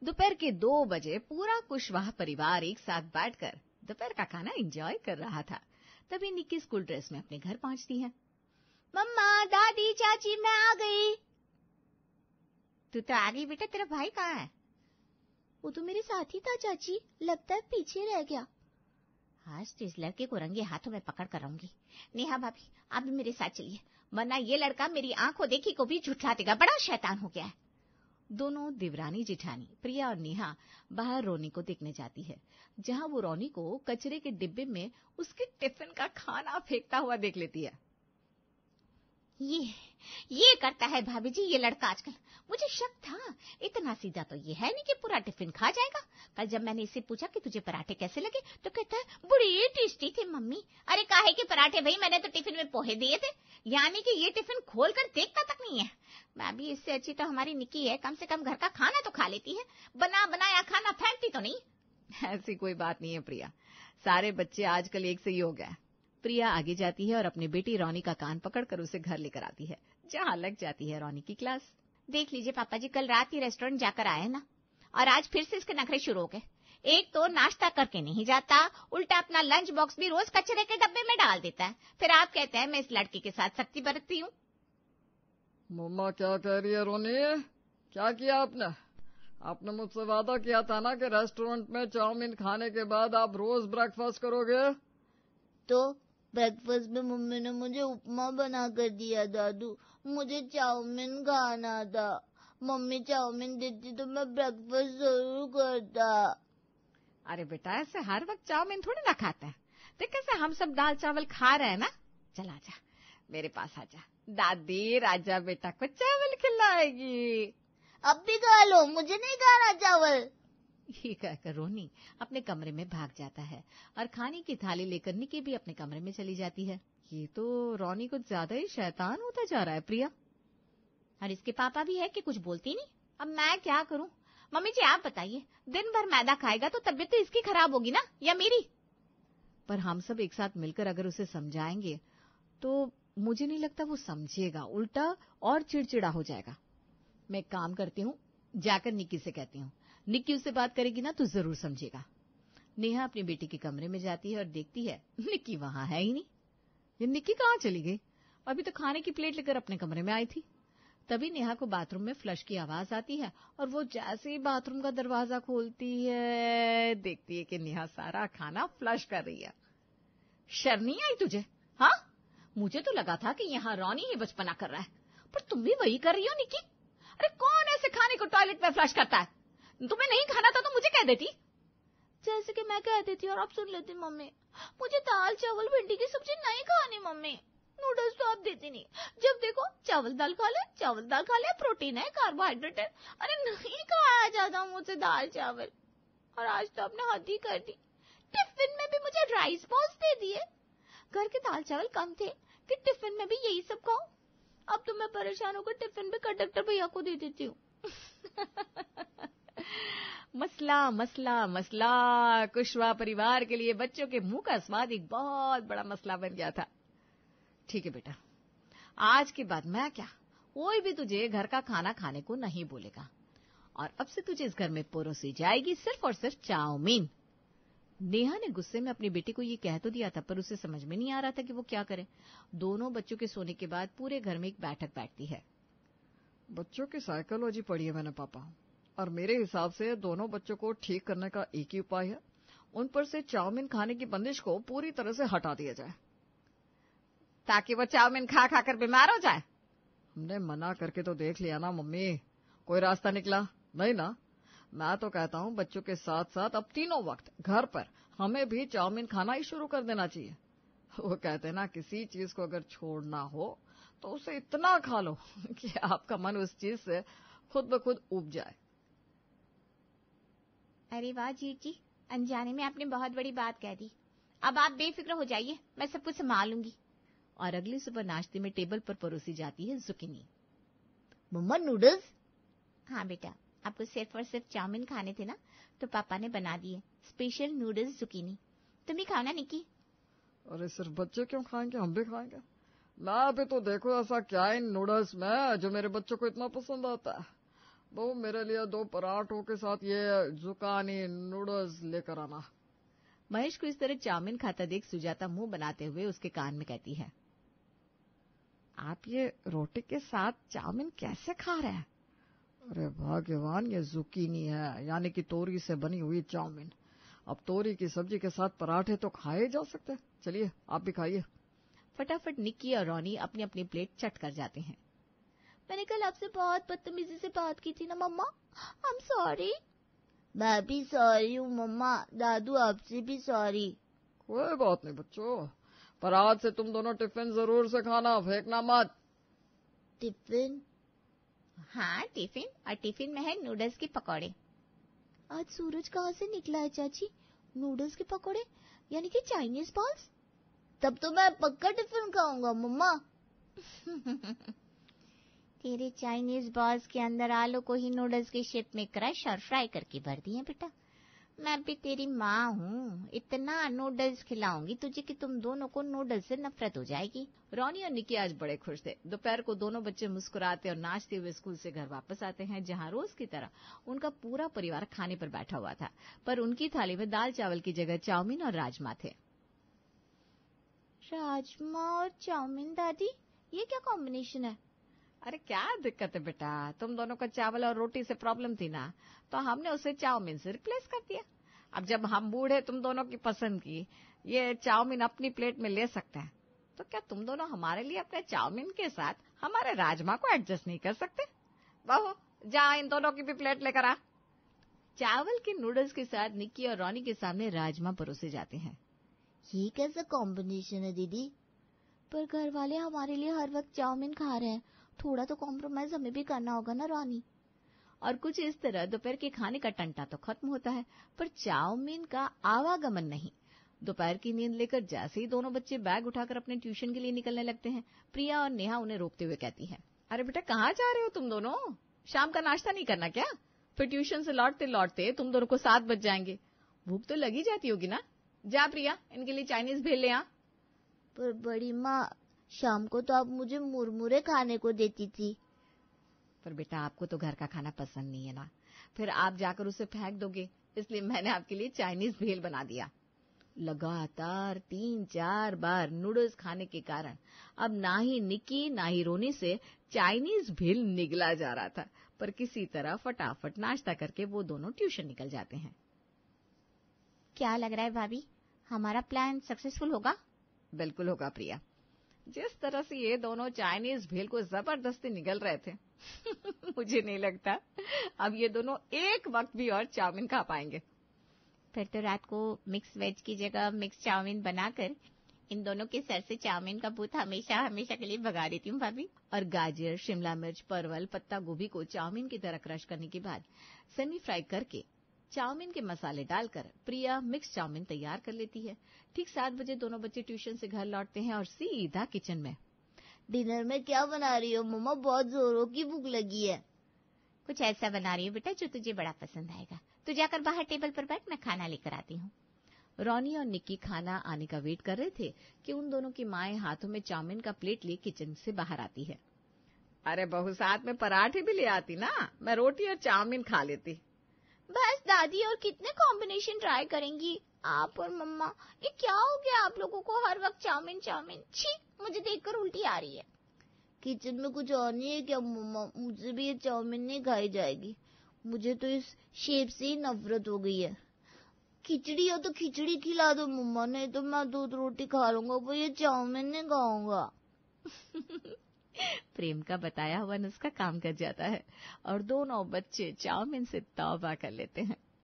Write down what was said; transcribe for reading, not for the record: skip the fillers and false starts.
दोपहर के 2 बजे पूरा कुशवाहा परिवार एक साथ बैठकर दोपहर का खाना एंजॉय कर रहा था। तभी निक्की स्कूल ड्रेस में अपने घर पहुंचती है। मम्मा, दादी, चाची, मैं आ गई। तू तो आ गई बेटा, तेरा भाई कहाँ है? वो तो मेरे साथ ही था चाची, लगता है पीछे रह गया। आज तो इस लड़के को रंगे हाथों में पकड़ कर रहूंगी। नेहा भाभी, आप भी मेरे साथ चलिए, वरना ये लड़का मेरी आंखों देखी को भी झुठला देगा। बड़ा शैतान हो गया है। दोनों देवरानी जेठानी प्रिया और नेहा बाहर रोनी को देखने जाती है, जहां वो रोनी को कचरे के डिब्बे में उसके टिफिन का खाना फेंकता हुआ देख लेती है। ये करता है भाभी जी ये लड़का आजकल। मुझे शक था, इतना सीधा तो ये है नहीं कि पूरा टिफिन खा जाएगा। कल जब मैंने इससे पूछा कि तुझे पराठे कैसे लगे, तो कहता है बड़ी टेस्टी थे मम्मी। अरे काहे के पराठे भाई, मैंने तो टिफिन में पोहे दिए थे। यानी कि ये टिफिन खोल कर देखता तक नहीं है। भाभी, इससे अच्छी तो हमारी निक्की है, कम से कम घर का खाना तो खा लेती है, बना बनाया खाना फेंकती तो नहीं। ऐसी कोई बात नहीं है प्रिया, सारे बच्चे आजकल एक से ही हो गए। प्रिया आगे जाती है और अपनी बेटी रोनी का कान पकड़कर उसे घर लेकर आती है, जहां लग जाती है रोनी की क्लास। देख लीजिए पापा जी, कल रात ही रेस्टोरेंट जाकर आए ना, और आज फिर से इसके नखरे शुरू हो गए। एक तो नाश्ता करके नहीं जाता, उल्टा अपना लंच बॉक्स भी रोज कचरे के डब्बे में डाल देता है। फिर आप कहते हैं मैं इस लड़के के साथ सख्ती बरतती हूँ। मम्मा क्या कह रही है रोनी? क्या किया आपने? आपने मुझसे वादा किया था ना कि रेस्टोरेंट में चाउमीन खाने के बाद आप रोज ब्रेकफास्ट करोगे। तो ब्रेकफास्ट में मम्मी ने मुझे उपमा बना कर दिया दादू, मुझे चाउमीन खाना था। मम्मी चाउमीन देती तो मैं ब्रेकफास्ट जरूर करता। अरे बेटा, ऐसे हर वक्त चाउमीन थोड़ी ना खाता है। देख कैसे हम सब दाल चावल खा रहे हैं ना। चल आजा, मेरे पास आजा, दादी राजा बेटा को चावल खिलाएगी। अब भी खा लो, मुझे नहीं खाना चावल। ये कहकर रोनी अपने कमरे में भाग जाता है और खाने की थाली लेकर निक्की भी अपने कमरे में चली जाती है। ये तो रोनी कुछ ज्यादा ही शैतान होता जा रहा है प्रिया। और इसके पापा भी है कि कुछ बोलती नहीं। अब मैं क्या करूं? मम्मी जी आप बताइए, दिन भर मैदा खाएगा तो तबीयत तो इसकी खराब होगी ना, या मेरी? पर हम सब एक साथ मिलकर अगर उसे समझाएंगे तो मुझे नहीं लगता वो समझेगा, उल्टा और चिड़चिड़ा हो जाएगा। मैं एक काम करती हूँ, जाकर निक्की से कहती हूँ, निक्की उससे बात करेगी ना तो जरूर समझेगा। नेहा अपनी बेटी के कमरे में जाती है और देखती है निक्की वहां है ही नहीं। ये निक्की कहाँ चली गई? अभी तो खाने की प्लेट लेकर अपने कमरे में आई थी। तभी नेहा को बाथरूम में फ्लश की आवाज आती है और वो जैसे ही बाथरूम का दरवाजा खोलती है, देखती है कि नेहा सारा खाना फ्लश कर रही है। शर्म नहीं आई तुझे? हाँ, मुझे तो लगा था कि यहाँ रोनी ही बचपना कर रहा है, पर तुम भी वही कर रही हो निक्की। अरे कौन ऐसे खाने को टॉयलेट में फ्लश करता है? तुम्हें नहीं खाना था तो मुझे कह देती। जैसे कि मैं कह देती और आप सुन लेती। मम्मी, मुझे दाल चावल भिंडी की सब्जी नहीं खानी। मम्मी, नूडल्स तो आप देती नहीं। जब देखो चावल दाल खा ले, चावल दाल खा ले, प्रोटीन है, कार्बोहाइड्रेट है। अरे नहीं खाया जाता मुझसे दाल चावल। और आज तो आपने हद ही कर दी, टिफिन में भी मुझे राइस बॉल्स दे दिए। घर के दाल चावल कम थे कि टिफिन में भी यही सब खाऊं। अब तो मैं परेशान होकर टिफिन भी कंडक्टर भैया को दे देती हूँ। मसला मसला मसला, कुशवाहा परिवार के लिए बच्चों के मुंह का स्वाद एक बहुत बड़ा मसला बन गया था। ठीक है बेटा, आज के बाद मैं क्या, कोई भी तुझे घर का खाना खाने को नहीं बोलेगा, और अब से तुझे इस घर में परोसी जाएगी सिर्फ और सिर्फ चाउमीन। नेहा ने गुस्से में अपनी बेटी को ये कह तो दिया था, पर उसे समझ में नहीं आ रहा था कि वो क्या करे। दोनों बच्चों के सोने के बाद पूरे घर में एक बैठक बैठती है। बच्चों की साइकोलॉजी पढ़ी है मैंने पापा, और मेरे हिसाब से दोनों बच्चों को ठीक करने का एक ही उपाय है, उन पर से चाउमीन खाने की बंदिश को पूरी तरह से हटा दिया जाए, ताकि वो चाउमीन खा खा कर बीमार हो जाए। हमने मना करके तो देख लिया ना मम्मी, कोई रास्ता निकला नहीं ना। मैं तो कहता हूँ बच्चों के साथ साथ अब तीनों वक्त घर पर हमें भी चाउमीन खाना ही शुरू कर देना चाहिए। वो कहते हैं ना, किसी चीज को अगर छोड़ना हो तो उसे इतना खा लो कि आपका मन उस चीज से खुद ब खुद उब जाए। अरे वाह जी, अनजाने में आपने बहुत बड़ी बात कह दी। अब आप बेफिक्र हो जाइए, मैं सब कुछ संभाल लूंगी। और अगली सुबह नाश्ते में टेबल पर परोसी जाती है जुकीनी। मम्मा नूडल्स? हाँ बेटा, आपको सिर्फ और सिर्फ चाउमीन खाने थे ना, तो पापा ने बना दिए स्पेशल नूडल्स जुकीनी। तुम भी खाओ ना निक्की। अरे सिर्फ बच्चे क्यों खाएंगे, हम भी खाएंगे। मैं भी तो देखो ऐसा क्या है इन नूडल्स में जो मेरे बच्चों को इतना पसंद आता है। बहू मेरे लिए 2 पराठों के साथ ये जुकानी नूडल्स लेकर आना। महेश को इस तरह चाउमीन खाता देख सुजाता मुंह बनाते हुए उसके कान में कहती है, आप ये रोटी के साथ चाउमीन कैसे खा रहे हैं? अरे भगवान, ये जुकीनी है, यानी कि तोरी से बनी हुई चाउमीन। अब तोरी की सब्जी के साथ पराठे तो खाए जा सकते हैं। चलिए आप भी खाइए। फटाफट निक्की और रॉनी अपनी अपनी प्लेट चट कर जाते हैं। मैंने कल आपसे बहुत बदतमीजी से बात की थी ना मम्मा, आई एम सॉरी। मैं भी सॉरी हूँ मम्मा, दादू आपसे भी सॉरी। कोई बात नहीं बच्चों, पर आज से तुम दोनों टिफिन जरूर से खाना, फेंकना मत। टिफिन? हाँ टिफिन, और टिफिन में है नूडल्स के पकौड़े। आज सूरज कहाँ से निकला है चाची? नूडल्स के पकौड़े यानी कि चाइनीज बॉल्स? तब तो मैं पक्का टिफिन खाऊंगा मम्मा। तेरे चाइनीज बॉल्स के अंदर आलू को ही नूडल्स की शेप में क्रश और फ्राई करके भर दिए बेटा। मैं भी तेरी माँ हूँ, इतना नूडल्स खिलाऊंगी तुझे कि तुम दोनों को नूडल्स से नफरत हो जाएगी। रॉनी और निक्की आज बड़े खुश थे। दोपहर को दोनों बच्चे मुस्कुराते और नाचते हुए स्कूल से घर वापस आते हैं, जहाँ रोज की तरह उनका पूरा परिवार खाने पर बैठा हुआ था, पर उनकी थाली में दाल चावल की जगह चाउमीन और राजमा थे। राजमा और चाउमीन दादी, ये क्या कॉम्बिनेशन है? अरे क्या दिक्कत है बेटा, तुम दोनों को चावल और रोटी से प्रॉब्लम थी ना, तो हमने उसे चाउमीन से रिप्लेस कर दिया। अब जब हम बूढ़े तुम दोनों की पसंद की ये चाउमीन अपनी प्लेट में ले सकते हैं, तो क्या तुम दोनों हमारे लिए अपने चाउमीन के साथ हमारे राजमा को एडजस्ट नहीं कर सकते? बहू जा इन दोनों की भी प्लेट लेकर आ। चावल के नूडल्स के साथ निक्की और रॉनी के सामने राजमा परोसे जाते हैं। ये कैसा कॉम्बिनेशन है दीदी? पर घर वाले हमारे लिए हर वक्त चाउमीन खा रहे हैं, थोड़ा तो कॉम्प्रोमाइज हमें भी करना होगा ना रॉनी। और कुछ इस तरह दोपहर के खाने का टंटा तो खत्म होता है, पर चाउमीन का आवागमन नहीं। दोपहर की नींद लेकर जैसे ही दोनों बच्चे बैग उठाकर अपने ट्यूशन के लिए निकलने लगते हैं, प्रिया और नेहा उन्हें रोकते हुए कहती है, अरे बेटा कहाँ जा रहे हो तुम दोनों? शाम का नाश्ता नहीं करना क्या? फिर ट्यूशन से लौटते लौटते तुम दोनों को 7 बज जाएंगे। भूख तो लगी जाती होगी ना। जा प्रिया, इनके लिए चाइनीज भेल ले आ। पर बड़ी माँ, शाम को तो आप मुझे मुरमुरे खाने को देती थी। पर बेटा आपको तो घर का खाना पसंद नहीं है ना, फिर आप जाकर उसे फेंक दोगे, इसलिए मैंने आपके लिए चाइनीज भेल बना दिया। लगातार 3-4 बार नूडल्स खाने के कारण अब ना ही निक्की ना ही रोनी से चाइनीज भेल निगला जा रहा था, पर किसी तरह फटाफट नाश्ता करके वो दोनों ट्यूशन निकल जाते हैं। क्या लग रहा है भाभी, हमारा प्लान सक्सेसफुल होगा? बिल्कुल होगा प्रिया। जिस तरह से ये दोनों चाइनीज भेल को जबरदस्ती निगल रहे थे मुझे नहीं लगता अब ये दोनों एक वक्त भी और चाउमीन खा पाएंगे। फिर तो रात को मिक्स वेज की जगह मिक्स चाउमीन बनाकर इन दोनों के सर से चाउमीन का भूत हमेशा हमेशा के लिए भगा देती हूँ भाभी। और गाजर, शिमला मिर्च, परवल, पत्ता गोभी को चाउमीन की तरह क्रश करने के बाद सेमी फ्राई करके चाउमीन के मसाले डालकर प्रिया मिक्स चाउमीन तैयार कर लेती है। ठीक 7 बजे दोनों बच्चे ट्यूशन से घर लौटते हैं और सीधा किचन में। डिनर में क्या बना रही हो मम्मा? बहुत जोरों की भूख लगी है। कुछ ऐसा बना रही हूँ बेटा जो तुझे बड़ा पसंद आएगा। तू जाकर बाहर टेबल पर बैठ, मैं खाना लेकर आती हूँ। रॉनी और निक्की खाना आने का वेट कर रहे थे कि उन दोनों की माएं हाथों में चाउमीन का प्लेट ले किचन से बाहर आती है। अरे बहू साथ में पराठे भी ले आती ना, मैं रोटी और चाउमीन खा लेती। बस दादी, और कितने कॉम्बिनेशन ट्राई करेंगी आप और मम्मा? ये क्या हो गया आप लोगों को, हर वक्त चाउमीन चाउमीन? छी, मुझे देखकर उल्टी आ रही है। किचन में कुछ और नहीं है क्या मम्मा? मुझे भी ये चाउमीन नहीं खाई जाएगी। मुझे तो इस शेप से ही नफरत हो गई है। खिचड़ी हो तो खिचड़ी खिला दो मम्मा, नहीं तो मैं दूध रोटी खा लूंगा, वो ये चाउमीन नहीं खाऊंगा। प्रेम का बताया हुआ नुस्खा काम कर जाता है और दोनों बच्चे चाउमीन से तौबा कर लेते हैं।